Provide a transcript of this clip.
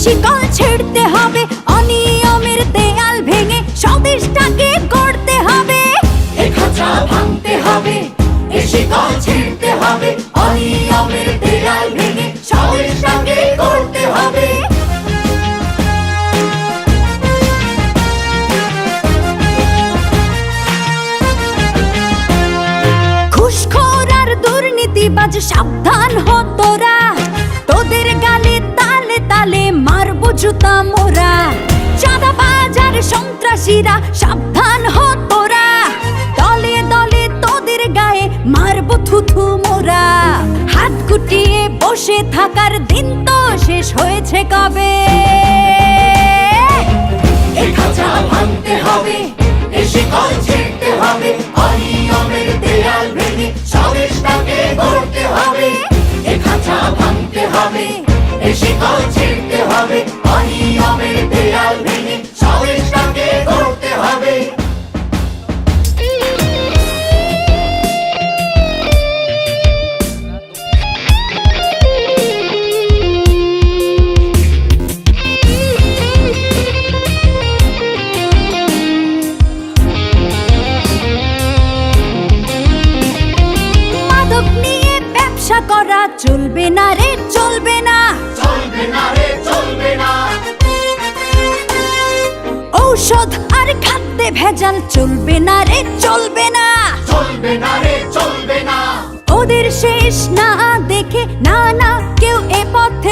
শিকল ছিঁড়তে হবে, অনিয়মের দেয়াল ভেঙে স্বদেশটাকে গড়তে হবে। এ খাঁচা ভাঙতে হবে, এ শিকল ছিঁড়তে হবে, অনিয়মের দেয়াল ভেঙে স্বদেশটাকে গড়তে হবে। ঘুষখোর আর দুর্নীতিবাজ সাবধান হ তোরা, তোদের গালে তালে তালে মারবো জুতা মোরা। চাঁদাবাজ আর সন্ত্রাসীরা সাবধান হ তোরা, দলে দলে তোদের গায়ে মারবো থুথু মোরা। হাত গুটিয়ে বসে থাকার দিন তো শেষ হয়েছে কবে। এ খাঁচা ভাঙতে হবে, এ শিকল ছিঁড়তে হবে, অনিয়মের দেয়াল ভেঙে স্বদেশটাকে গড়তে হবে। এ খাঁচা ভাঙতে হবে, এ শিকল ছিঁড়তে হবে, অনিয়মের দেয়াল ভেঙে স্বদেশটাকে গড়তে হবে। মাদক নিয়ে ব্যবসা করা চলবে না রে, চলবে না। চলবে না রে, চলবে না। ঔষধ আর খাদ্যে ভেজাল চলবে না রে, চলবে না। চলবে না রে, চলবে না। ওদের শেষ না দেখে না কেউ এ পথে